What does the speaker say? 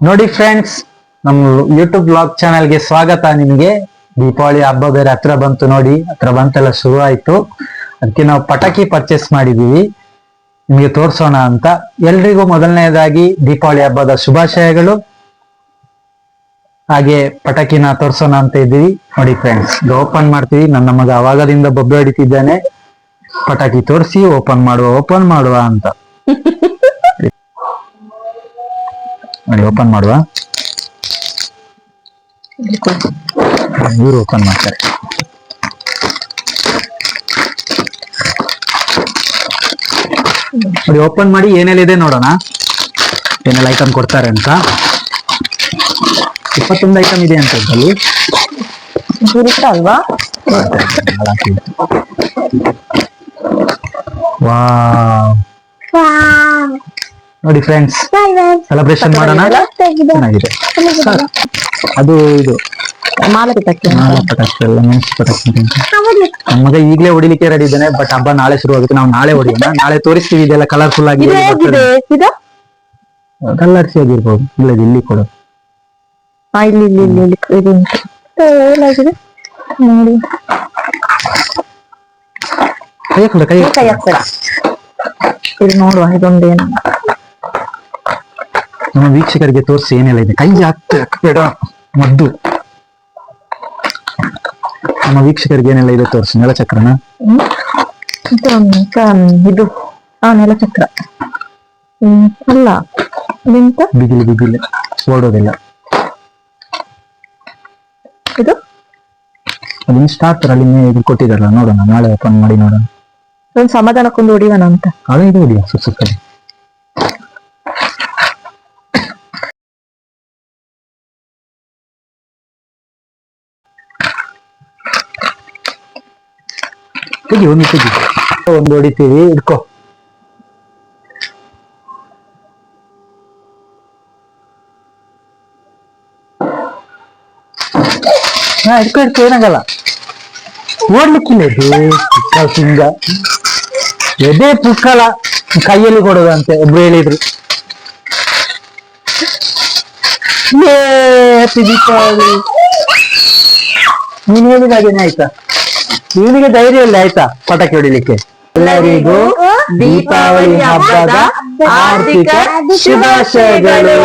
ನೋಡಿ ಫ್ರೆಂಡ್ಸ್, ನಮ್ಮ YouTube blog ಚಾನೆಲ್ಗೆ ಸ್ವಾಗತ. ನಿಮಗೆ ದೀಪಾವಳಿ ಹಬ್ಬ ಬೇರೆ ಹತ್ರ ಬಂತು. ನೋಡಿ, ಹತ್ರ ಬಂತೆಲ್ಲ ಶುರು ಆಯ್ತು. ಅದಕ್ಕೆ ನಾವು ಪಟಾಕಿ ಪರ್ಚೇಸ್ ಮಾಡಿದೀವಿ, ನಿಮಗೆ ತೋರ್ಸೋಣ ಅಂತ. ಎಲ್ರಿಗೂ ಮೊದಲನೇದಾಗಿ ದೀಪಾವಳಿ ಹಬ್ಬದ ಶುಭಾಶಯಗಳು. ಹಾಗೆ ಪಟಾಕಿನ ತೋರ್ಸೋಣ ಅಂತ ಇದ್ದೀವಿ. ನೋಡಿ ಫ್ರೆಂಡ್ಸ್, ಇದು ಓಪನ್ ಮಾಡ್ತೀವಿ. ನನ್ನ ಮಗ ಅವಾಗದಿಂದ ಬೊಬ್ಬೆ ಹೊಡಿತಿದ್ದಾನೆ, ಪಟಾಕಿ ತೋರಿಸಿ ಓಪನ್ ಮಾಡುವ ಅಂತ. ನೋಡಿ, ಓಪನ್ ಮಾಡುವ. ಇವರು ಓಪನ್ ಮಾಡ್ತಾರೆ. ನೋಡಿ, ಓಪನ್ ಮಾಡಿ ಏನೆಲ್ಲ ಇದೆ ನೋಡೋಣ, ಏನೆಲ್ಲ ಐಟಮ್ ಕೊಡ್ತಾರೆ ಅಂತ. 21 ಐಟಮ್ ಇದೆ ಅಂತ ಇದ್ದಲ್ಲಿ ಅಲ್ವಾ? ನೋಡಿ ಫ್ರೆಂಡ್ಸ್, ಸೆಲೆಬ್ರೇಷನ್ ಮಾಡೋಣ. ಚೆನ್ನಾಗಿದೆ. ಅದು ಇದು ಮಾಲೆ ಪಟಾಕಿ ಎಲ್ಲ ಮೆಣಸು ಪಟಾಕಿ. ನಮ್ಮ ಮಗ ಈಗಲೇ ಹೊಡಿಲಿಕ್ಕೆ ರೆಡಿ ಇದ್ದಾನೆ, ಬಟ್ ಹಬ್ಬ ನಾಳೆ ಶುರು ಆಗುತ್ತೆ. ನಾವು ನಾಳೆ ಹೊಡಿಯೋಣ. ನಾಳೆ ತೋರಿಸ್ತೀವಿ. ಇದೆಲ್ಲ ಕಲರ್ಫುಲ್ ಆಗಿ ಕಲರ್ಸಿ ಆಗಿರ್ಬೋದು. ಇಲ್ಲ, ಇಲ್ಲಿ ಕೊಡು. ನೋಡಿ, ಕೈ ಹಾಕ್ಬೇಡ. ಇದು ನೋಡುವ, ಇದೊಂದೇನು ನಮ್ಮ ವೀಕ್ಷಕರಿಗೆ ತೋರಿಸಿ ಏನೆಲ್ಲ ಇದೆ. ಕೈ ಹಾಕ್ಬೇಡ, ಮದ್ದು. ನಮ್ಮ ವೀಕ್ಷಕರಿಗೆ ಏನೆಲ್ಲ ಇದೆ ತೋರಿಸಿ. ನೆಲಚಕ್ರನ ಇದು ನೆಲಚಕ್ರ ಅಲ್ಲ, ಬಿಗಿಲಿ ಓಡೋದಿಲ್ಲ. ಇದು ಅದು ಸ್ಟಾರ್ಟರ್ ಅಲ್ಲಿ ಇದು ಕೊಟ್ಟಿದಾರಲ್ಲ, ನೋಡೋಣ. ನಾಳೆ ಓಪನ್ ಮಾಡಿ ನೋಡೋಣ. ಒಂದು ಸಮಾಧಾನಕ್ಕೊಂದು ಹೊಡಿಯೋಣ ಅಂತ. ಅದೇ ಇದು ಹೊಡಿಯ ಸುತ್ತಲ್ಲಿ. ಒಂದು ಹೊಡಿತೀವಿ. ಇಟ್ಕೋ. ಇಟ್ಕೋ, ಏನಾಗಲ್ಲ. ಓಡ್ಲಿಕ್ಕಿಲ್ಲ. ಇದು ಸಿಂಗ ಎದೆ ಪುಕ್ಕಲ ಕೈಯಲ್ಲಿ ಕೊಡೋದಂತೆ ಒಬ್ರು ಹೇಳಿದ್ರು. ದೀಪಾವಳಿ ನೀನ್ ಹೇಳಿದ ಹಾಗೇನೆ ಆಯ್ತಾ? ಇವನಿಗೆ ಧೈರ್ಯ ಇಲ್ಲ ಆಯ್ತಾ ಪಟಾಕಿ ಹೊಡಿಲಿಕ್ಕೆ. ಎಲ್ಲರಿಗೂ ದೀಪಾವಳಿ ಹಬ್ಬದ ಆರ್ಥಿಕ ಶುಭಾಶಯಗಳು.